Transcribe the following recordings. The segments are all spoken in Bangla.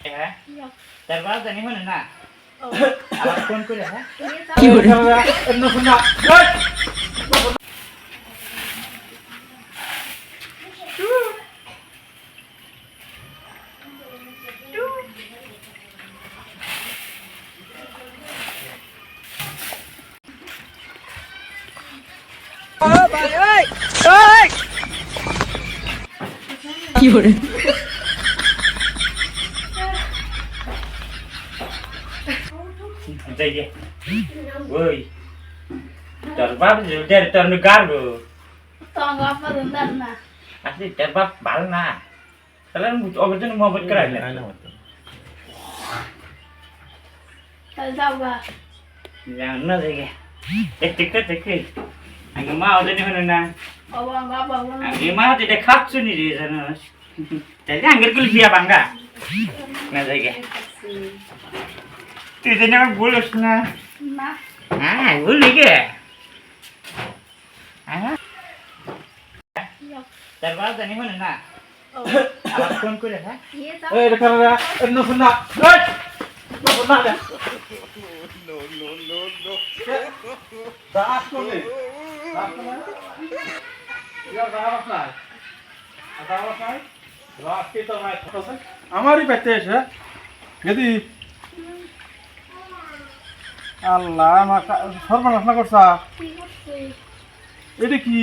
হ্যাঁ তার বাবা জানি মানে না আবার ফোন করে হ্যাঁ কি করে এমন ফোন না কি করে যাই গে ওই তোর বাপ যে তোর নু গারবো Tong apa bentar nah. আসলে তোর বাপ ভালো না তাহলে ওর জন্য মোহাম্মত করাই না Kalau tahu gak? jangan na sige দেখতে আগে মা ওদের হলো না Awang apa awang? আগে মা যেটা খাচ্ছ নি রে জানোস তাহলে আঙ্গের কুল বিয়া ভাঙ্গা না যাইগে তুই জানি আমার বলিস না Nah. হ্যাঁ বলি গে হ্যাঁ তার বাবা জানি হলো না Oh. আবার ফোন করে হ্যাঁ Iya tahu. এই রেখা রে এন্ন ফোন না ওই ফোন না দে দাস কোনে দাস কোনে ইয়া দাস নাই দাস নাই রাস্তে তো নাই ফটোছে আমারই পেতে এসে গেদি আল্লাহ আমার সর্বনাশ না করছা Iya sih. এটা কি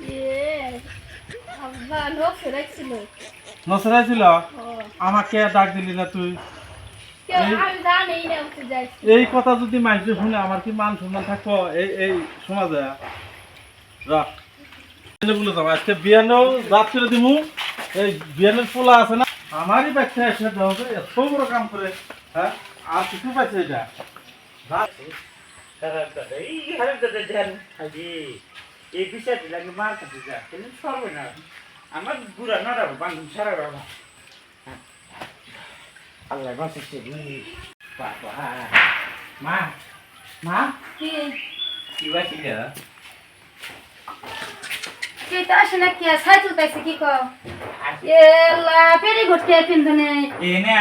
Iya. Apa lo selek sih lo? নসরাই ছিল Oh. আমাকে ডাক দিলি না তুই Kau aku dah nih ini aku jadi. এই কথা যদি মানুষ শুনে আমার কি মান সম্মান থাকবো এই সমাজে রাখ বলে যাবো আজকে বিয়ানেও রাত করে দিমু এই বিয়ানের পোলা আছে না আমারই বাচ্চা এসে দেওয়া এত বড় কাম করে হ্যাঁ আর কিছু পাইছে এটা রাত দাদা এই হারে দাদা জান আজি এই বিষয়টি লাগে মার কাছে যা তুমি সরবে না আমার বুড়া না রাখো বান্ধব সারা রাখো আল্লাহ বাঁচাচ্ছে বাবা মা মা Ki. কি বাঁচিল Kita asal kia saya tu tak sih kau. Yelah, peri got kia pintu nih. এই না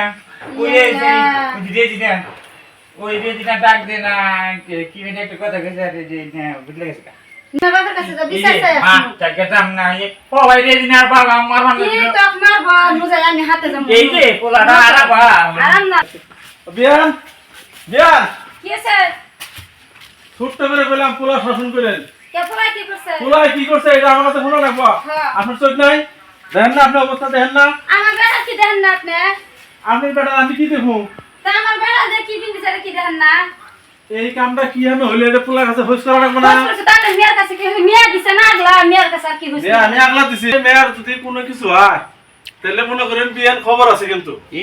ওই যে দিদা ওই যে দিদা ডাক দে না কি মানে একটা কথা কইছে যে না বুঝলে গেছে Nah, bakal kasih tak bisa saya. মা টাকা দাম না ও ভাই রে দিনা বাবা আমার মানে Ki tak marba, nusa yang ni hati sama. এই যে পোলাটা আরাবা Aram na. বিয়ান বিয়ান Ki sir? ছোট্ট করে বললাম পোলা শাসন করেন Kia pula ki kursa? পোলায় কি করছে এটা আমার কাছে শোনা রাখবো হ্যাঁ। আপনার চোখ নাই দেখেন না আপনার অবস্থা দেখেন না Amar bera ki dah nak ne? আপনি বেটা আমি কি দেখবো Tak amar bera deh ki pintu saya ki dah nak. এই কামটা কি আমি হইলে এটা পোলার কাছে হোস করা রাখবো না Bos kursa tak ada miar kasih ki miar di sana agla miar kasih ki যে আমি আগলা দিছি মেয়ার যদি কোনো কিছু হয় তাহলে মনে করেন বিয়ান খবর আছে কিন্তু কি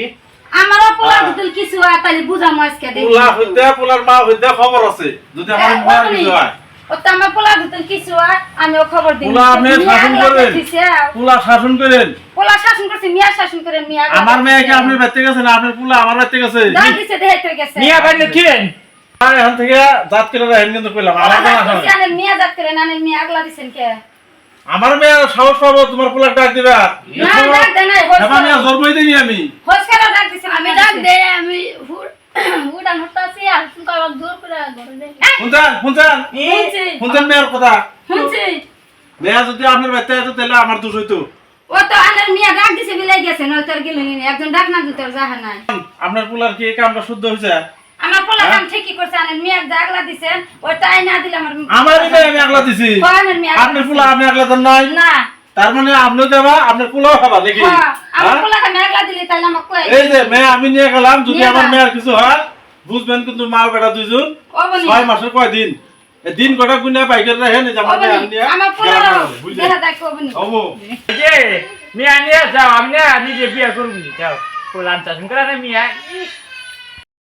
Amar pula betul ki suah tali buza mas ke deh. পোলা হইতে পোলার মা হইতে খবর আছে যদি আমার মেয়ার কিছু হয় Utama pula betul ki suah আমি খবর দিই। পোলা আপনি শাসন করেন পোলা শাসন করেন পোলা শাসন করছে মিয়া শাসন করে মিয়া আমার মেয়েকে আপনি বাড়তে গেছেন আপনার পোলা আমার বাড়তে গেছে দাঁত দিছে দেহে তো গেছে মিয়া বাইলে ছিলেন আর এখান থেকে জাত করে রাখেন কিন্তু কইলাম আমার কোনো আশা নাই। আনে মিয়া জাত করে না মিয়া আগলা দিছেন কে আমার মেয়ে সাহস পাবো তোমার পোলা ডাক দিবে না ডাক দে নাই এবার মেয়ে জন্মই দিইনি আমি হোসকারা ডাক দিছেন আমি ডাক দে আমি হুডান হতাছি আর তুমি কল দূর করে ঘরে দে শুনছেন শুনছেন শুনছি শুনছেন মেয়ের কথা শুনছি মেয়ে যদি আপনার বাড়তে আসতো তাহলে আমার দোষ হইতো ও তো আনে মিয়া ডাক দিছে বিলাই গেছে নয় তোর গেলেন একজন ডাক না দিতে যাহা নাই আপনার পোলার কি এই কামটা শুদ্ধ হয়েছে আমার পোলা কাম ঠিকই করছে আনে মিয়া আগলা দিছেন ওই তাই না দিলে আমার আমারই মেয়ে আমি আগলা দিছি কোনের মিয়া আপনার পোলা আপনি আগলা দেন নাই না তার মানে আপনিও দেবা আপনার পোলাও খাবা নাকি হ্যাঁ আমার হ্যাঁ? পোলা কাম আগলা দিলে তাইলে আমাকে কই এই যে মেয়ে আমি নিয়ে গেলাম যদি নিয়ে আমার যা। মেয়ের কিছু হয় বুঝবেন কিন্তু মা বেটা দুইজন ও বনি 6 মাসের কয় দিন এই দিন কটা গুনা পাইকার রাখেন এই যে আমার মেয়ে আমি নিয়ে আমার পোলা গেলাম না, বুঝলেন দেখা দেখ বনি ওবো যে মিয়া নিয়ে যাও আমি নিজে বিয়ে করবো যাও পোলান চাষ করে মিয়া